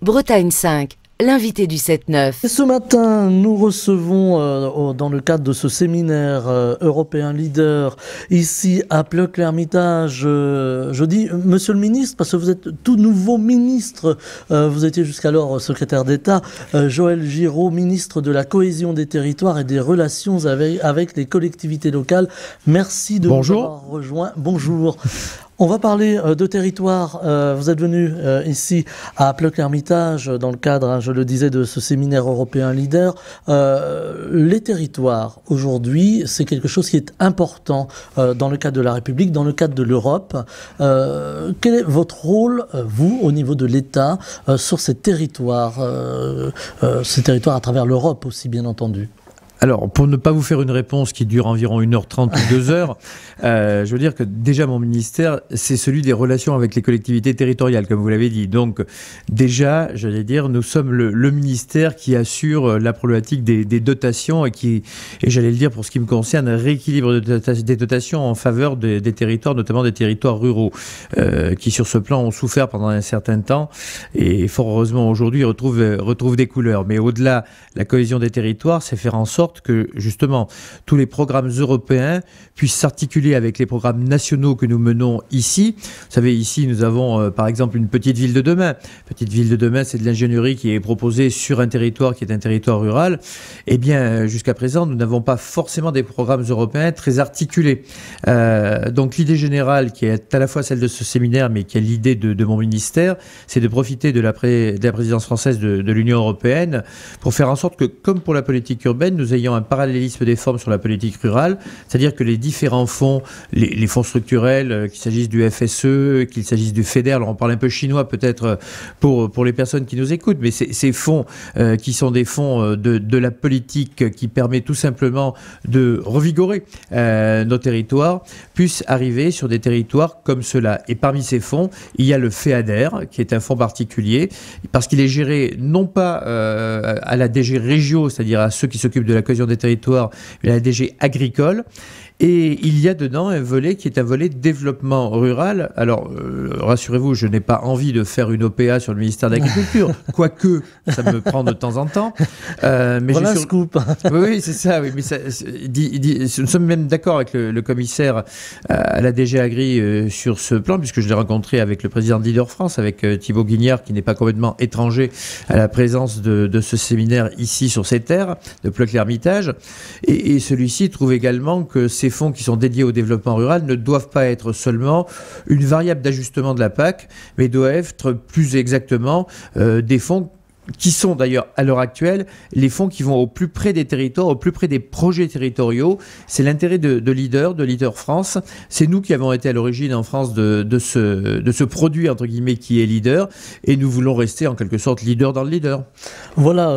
Bretagne 5, l'invité du 7-9. Et ce matin, nous recevons, dans le cadre de ce séminaire européen leader, ici à Pleuc-l'Hermitage, je dis Monsieur le ministre, parce que vous êtes tout nouveau ministre, vous étiez jusqu'alors secrétaire d'État, Joël Giraud, ministre de la cohésion des territoires et des relations avec les collectivités locales. Merci de nous avoir rejoints. Bonjour. On va parler de territoire. Vous êtes venu ici à Pleuc-l'Hermitage dans le cadre, je le disais, de ce séminaire européen leader. Les territoires, aujourd'hui, c'est quelque chose qui est important dans le cadre de la République, dans le cadre de l'Europe. Quel est votre rôle, vous, au niveau de l'État, sur ces territoires à travers l'Europe aussi, bien entendu? Alors, pour ne pas vous faire une réponse qui dure environ 1h30 ou 2h, je veux dire que déjà mon ministère, c'est celui des relations avec les collectivités territoriales, comme vous l'avez dit. Donc déjà, j'allais dire, nous sommes le ministère qui assure la problématique des dotations et j'allais le dire pour ce qui me concerne, un rééquilibre des dotations en faveur des territoires, notamment des territoires ruraux, qui sur ce plan ont souffert pendant un certain temps et fort heureusement aujourd'hui retrouvent des couleurs. Mais au-delà, la cohésion des territoires, c'est faire en sorte que justement tous les programmes européens puissent s'articuler avec les programmes nationaux que nous menons ici. Vous savez, ici nous avons par exemple une petite ville de demain. Petite ville de demain, c'est de l'ingénierie qui est proposée sur un territoire qui est un territoire rural. Eh bien, jusqu'à présent, nous n'avons pas forcément des programmes européens très articulés. Donc l'idée générale, qui est à la fois celle de ce séminaire, mais qui est l'idée de mon ministère, c'est de profiter de la présidence française de l'Union européenne pour faire en sorte que, comme pour la politique urbaine, nous ayons un parallélisme des formes sur la politique rurale, c'est-à-dire que les différents fonds, les fonds structurels, qu'il s'agisse du FSE, qu'il s'agisse du FEDER, alors on parle un peu chinois peut-être pour les personnes qui nous écoutent, mais ces fonds qui sont des fonds de la politique qui permet tout simplement de revigorer nos territoires, puissent arriver sur des territoires comme cela. Et parmi ces fonds, il y a le FEADER, qui est un fonds particulier, parce qu'il est géré non pas à la DG Régio, c'est-à-dire à ceux qui s'occupent de la cohésion des territoires, la DG agricole. Et il y a dedans un volet qui est un volet développement rural. Alors, rassurez-vous, je n'ai pas envie de faire une OPA sur le ministère de l'Agriculture, quoique ça me prend de temps en temps. Mais voilà un scoop. Oui, c'est ça. Oui, mais nous sommes même d'accord avec le commissaire à la DG Agri sur ce plan, puisque je l'ai rencontré avec le président de Leader France, avec Thibaut Guignard, qui n'est pas complètement étranger à la présence de ce séminaire ici sur ces terres, de Pleuc-l'Hermitage. Et celui-ci trouve également que ces fonds qui sont dédiés au développement rural ne doivent pas être seulement une variable d'ajustement de la PAC, mais doivent être plus exactement des fonds qui sont d'ailleurs à l'heure actuelle les fonds qui vont au plus près des territoires, au plus près des projets territoriaux. C'est l'intérêt de Leader France. C'est nous qui avons été à l'origine en France de ce produit entre guillemets qui est Leader, et nous voulons rester en quelque sorte leader dans le leader. Voilà,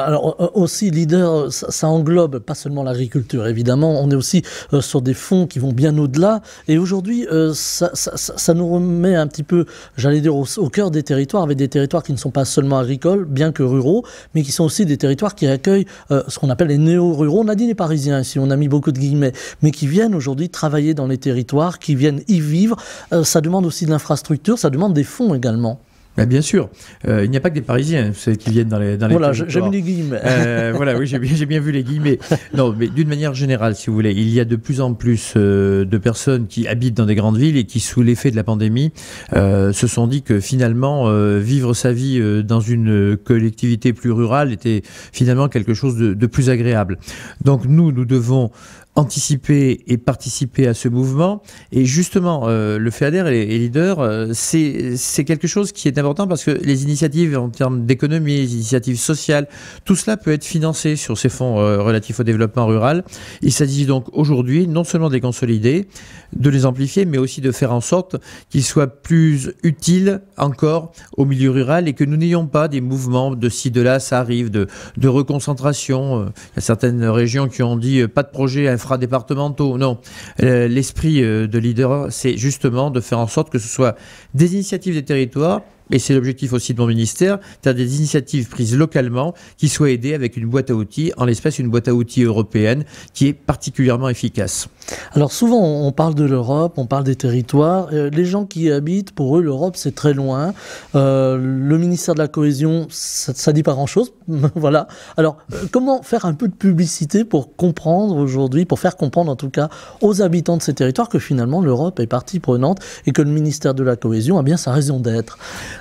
alors aussi Leader, ça englobe pas seulement l'agriculture évidemment, on est aussi sur des fonds qui vont bien au-delà, et aujourd'hui ça nous remet un petit peu, j'allais dire, au cœur des territoires, avec des territoires qui ne sont pas seulement agricoles, bien que ruraux, mais qui sont aussi des territoires qui accueillent ce qu'on appelle les néo-ruraux. On a dit les Parisiens ici, on a mis beaucoup de guillemets, mais qui viennent aujourd'hui travailler dans les territoires, qui viennent y vivre. Ça demande aussi de l'infrastructure, ça demande des fonds également. Ben bien sûr, il n'y a pas que des Parisiens qui viennent dans les voilà, territoires. J'ai mis les guillemets. Voilà, oui, j'ai bien vu les guillemets. Non, mais d'une manière générale, si vous voulez, il y a de plus en plus de personnes qui habitent dans des grandes villes et qui, sous l'effet de la pandémie, se sont dit que finalement, vivre sa vie dans une collectivité plus rurale était finalement quelque chose de plus agréable. Donc nous devons anticiper et participer à ce mouvement. Et justement, le FEADER et Leader, c'est quelque chose qui est important parce que les initiatives en termes d'économie, les initiatives sociales, tout cela peut être financé sur ces fonds relatifs au développement rural. Il s'agit donc aujourd'hui non seulement de les consolider, de les amplifier, mais aussi de faire en sorte qu'ils soient plus utiles encore au milieu rural et que nous n'ayons pas des mouvements de ci, de là, ça arrive, de reconcentration. Il y a certaines régions qui ont dit pas de projet infradépartementaux. Non, l'esprit de Leader, c'est justement de faire en sorte que ce soit des initiatives des territoires et c'est l'objectif aussi de mon ministère, c'est-à-dire des initiatives prises localement qui soient aidées avec une boîte à outils, en l'espèce une boîte à outils européenne qui est particulièrement efficace. Alors souvent on parle de l'Europe, on parle des territoires, les gens qui y habitent, pour eux l'Europe c'est très loin, le ministère de la Cohésion ça dit pas grand-chose, voilà. Alors comment faire un peu de publicité pour comprendre aujourd'hui, pour faire comprendre en tout cas aux habitants de ces territoires que finalement l'Europe est partie prenante et que le ministère de la Cohésion a bien sa raison d'être?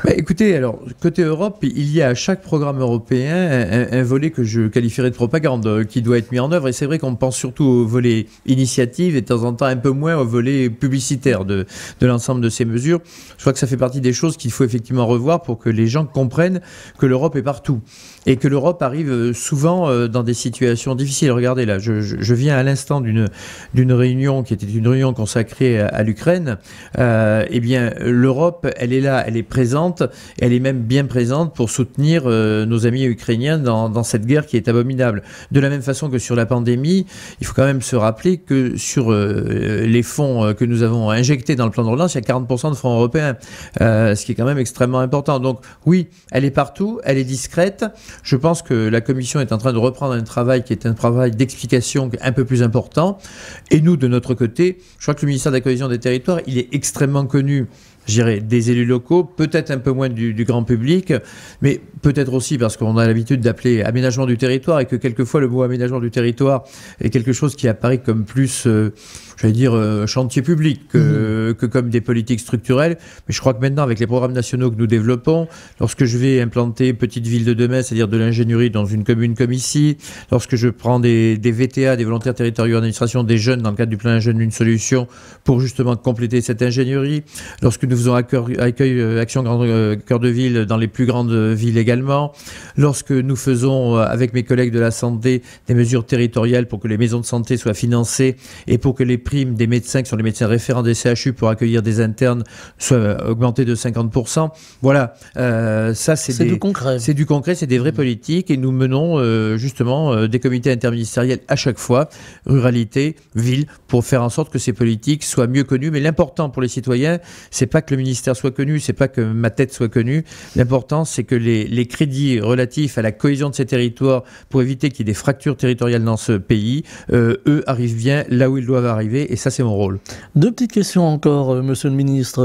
Écoutez, alors côté Europe, il y a à chaque programme européen un volet que je qualifierais de propagande qui doit être mis en œuvre, et c'est vrai qu'on pense surtout au volet initiative et de temps en temps un peu moins au volet publicitaire de l'ensemble de ces mesures. Je crois que ça fait partie des choses qu'il faut effectivement revoir pour que les gens comprennent que l'Europe est partout et que l'Europe arrive souvent dans des situations difficiles. Regardez là, je viens à l'instant d'une réunion qui était une réunion consacrée à l'Ukraine. Eh bien, l'Europe, elle est là, elle est présente, elle est même bien présente pour soutenir nos amis ukrainiens dans cette guerre qui est abominable. De la même façon que sur la pandémie, il faut quand même se rappeler que sur les fonds que nous avons injectés dans le plan de relance, il y a 40% de fonds européens, ce qui est quand même extrêmement important. Donc oui, elle est partout, elle est discrète. Je pense que la Commission est en train de reprendre un travail qui est un travail d'explication un peu plus important. Et nous, de notre côté, je crois que le ministère de la Cohésion des Territoires, il est extrêmement connu, je dirais, des élus locaux, peut-être un peu moins du grand public, mais peut-être aussi parce qu'on a l'habitude d'appeler aménagement du territoire et que quelquefois le mot aménagement du territoire est quelque chose qui apparaît comme plus, j'allais dire, chantier public que comme des politiques structurelles. Mais je crois que maintenant, avec les programmes nationaux que nous développons, lorsque je vais implanter petite ville de demain, c'est-à-dire de l'ingénierie dans une commune comme ici, lorsque je prends des VTA, des volontaires territoriaux d'administration, des jeunes dans le cadre du plan Jeune une solution pour justement compléter cette ingénierie, lorsque nous faisons Action Cœur de Ville dans les plus grandes villes également, lorsque nous faisons avec mes collègues de la santé des mesures territoriales pour que les maisons de santé soient financées et pour que les primes des médecins qui sont les médecins référents des CHU pour accueillir des internes soient augmentées de 50%. Voilà, ça c'est du concret. C'est du concret, c'est des vraies politiques et nous menons justement des comités interministériels à chaque fois, ruralité, ville, pour faire en sorte que ces politiques soient mieux connues. Mais l'important pour les citoyens, c'est pas que le ministère soit connu, c'est pas que ma tête soit connue. L'important, c'est que les crédits relatifs à la cohésion de ces territoires pour éviter qu'il y ait des fractures territoriales dans ce pays, eux arrivent bien là où ils doivent arriver, et ça c'est mon rôle. Deux petites questions encore, monsieur le ministre.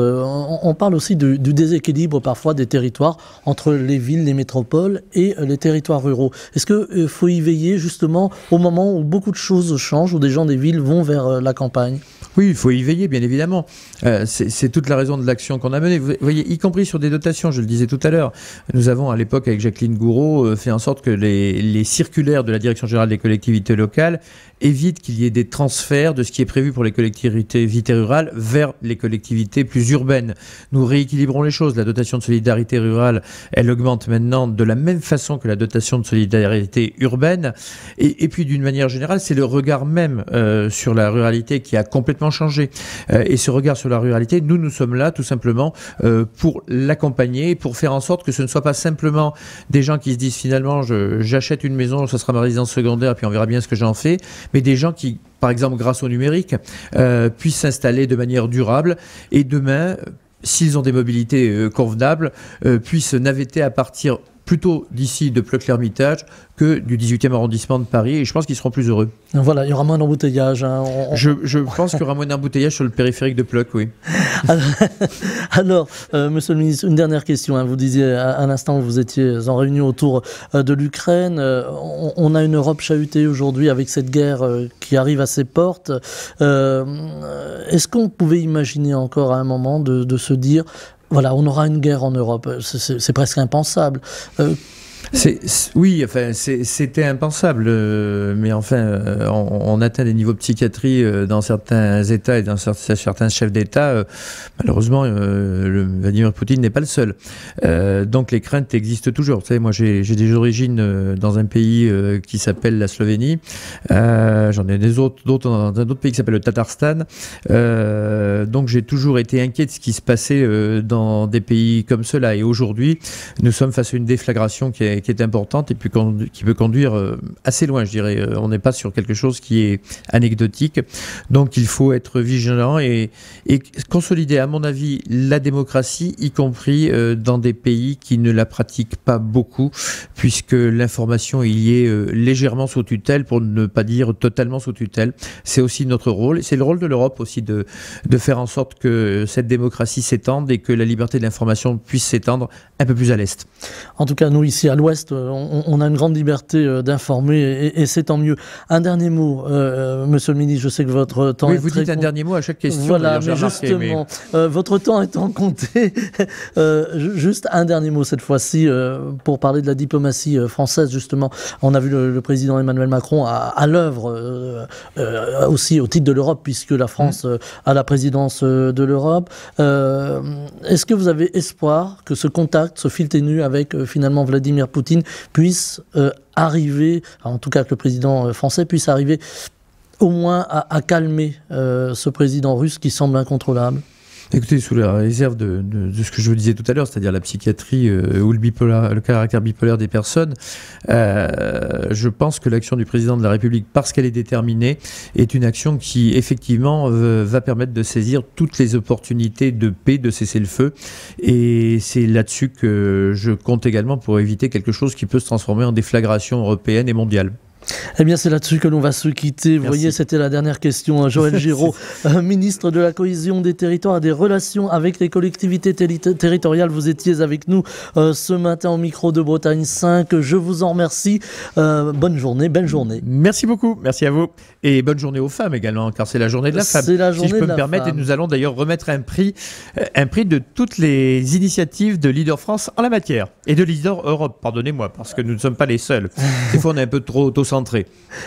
On parle aussi du déséquilibre parfois des territoires entre les villes, les métropoles et les territoires ruraux. Est-ce qu'il faut y veiller justement au moment où beaucoup de choses changent, où des gens des villes vont vers la campagne? Oui, il faut y veiller, bien évidemment. C'est toute la raison de l'action qu'on a menée. Vous voyez, y compris sur des dotations, je le disais tout à l'heure. Nous avons, à l'époque, avec Jacqueline Gouraud, fait en sorte que les circulaires de la Direction générale des collectivités locales évitent qu'il y ait des transferts de ce qui est prévu pour les collectivités rurales vers les collectivités plus urbaines. Nous rééquilibrons les choses. La dotation de solidarité rurale, elle augmente maintenant de la même façon que la dotation de solidarité urbaine. Et puis, d'une manière générale, c'est le regard même sur la ruralité qui a complètement changé. Et ce regard sur la ruralité, nous sommes là tout simplement pour l'accompagner, pour faire en sorte que ce ne soit pas simplement des gens qui se disent finalement j'achète une maison, ce sera ma résidence secondaire, puis on verra bien ce que j'en fais, mais des gens qui, par exemple grâce au numérique, puissent s'installer de manière durable et demain, s'ils ont des mobilités convenables, puissent navetter à partir plutôt d'ici de Pleuc-l'Hermitage que du 18e arrondissement de Paris, et je pense qu'ils seront plus heureux. Voilà, il y aura moins d'embouteillage. Hein. Je pense qu'il y aura moins d'embouteillage sur le périphérique de Pleuc, oui. Alors, monsieur le ministre, une dernière question. Hein. Vous disiez à l'instant que vous étiez en réunion autour de l'Ukraine. On a une Europe chahutée aujourd'hui avec cette guerre qui arrive à ses portes. Est-ce qu'on pouvait imaginer encore à un moment de se dire voilà, on aura une guerre en Europe, c'est presque impensable. Oui, enfin, c'était impensable, mais enfin, on atteint des niveaux de psychiatrie dans certains États et dans certains chefs d'État. Malheureusement, Vladimir Poutine n'est pas le seul. Donc les craintes existent toujours. Vous savez, moi, j'ai des origines dans un pays qui s'appelle la Slovénie. J'en ai d'autres dans un autre pays qui s'appelle le Tatarstan. Donc j'ai toujours été inquiet de ce qui se passait dans des pays comme cela. Et aujourd'hui, nous sommes face à une déflagration qui est est importante et puis qui peut conduire assez loin, je dirais. On n'est pas sur quelque chose qui est anecdotique. Donc il faut être vigilant et consolider, à mon avis, la démocratie, y compris dans des pays qui ne la pratiquent pas beaucoup, puisque l'information y est légèrement sous tutelle, pour ne pas dire totalement sous tutelle. C'est aussi notre rôle. C'est le rôle de l'Europe aussi de faire en sorte que cette démocratie s'étende et que la liberté de l'information puisse s'étendre un peu plus à l'Est. En tout cas, nous, ici, à l'Ouest, on a une grande liberté d'informer et c'est tant mieux. Un dernier mot, Monsieur le ministre, je sais que votre temps est vous très dites un dernier mot à chaque question. Voilà, mais justement, votre temps étant compté, juste un dernier mot cette fois-ci pour parler de la diplomatie française, justement. On a vu le président Emmanuel Macron à l'œuvre aussi au titre de l'Europe, puisque la France a la présidence de l'Europe. Est-ce que vous avez espoir que ce contact, ce fil ténu avec finalement Vladimir Poutine puisse arriver, en tout cas que le président français puisse arriver au moins à calmer ce président russe qui semble incontrôlable? Écoutez, sous la réserve de ce que je vous disais tout à l'heure, c'est-à-dire la psychiatrie ou le caractère bipolaire des personnes, je pense que l'action du président de la République, parce qu'elle est déterminée, est une action qui, effectivement, va permettre de saisir toutes les opportunités de paix, de cessez-le-feu. Et c'est là-dessus que je compte également pour éviter quelque chose qui peut se transformer en déflagration européenne et mondiale. Eh bien, c'est là-dessus que l'on va se quitter. Vous voyez, c'était la dernière question. Joël Giraud, ministre de la Cohésion des Territoires et des Relations avec les collectivités territoriales. Vous étiez avec nous ce matin au micro de Bretagne 5. Je vous en remercie. Bonne journée, belle journée. Merci beaucoup, merci à vous. Et bonne journée aux femmes également, car c'est la journée de la femme. C'est la journée si je peux de me permettre, femme. et nous allons d'ailleurs remettre un prix de toutes les initiatives de Leader France en la matière. Et de Leader Europe, pardonnez-moi, parce que nous ne sommes pas les seuls. Des fois, on est un peu trop auto-centré.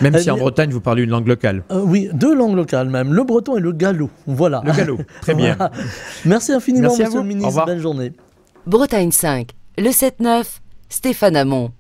Même si en Bretagne, vous parlez une langue locale. Oui, deux langues locales même, le breton et le gallo. Voilà. Le gallo, très bien. Voilà. Merci infiniment, Merci monsieur le ministre. Belle journée. Bretagne 5, le 7-9, Stéphane Hamon.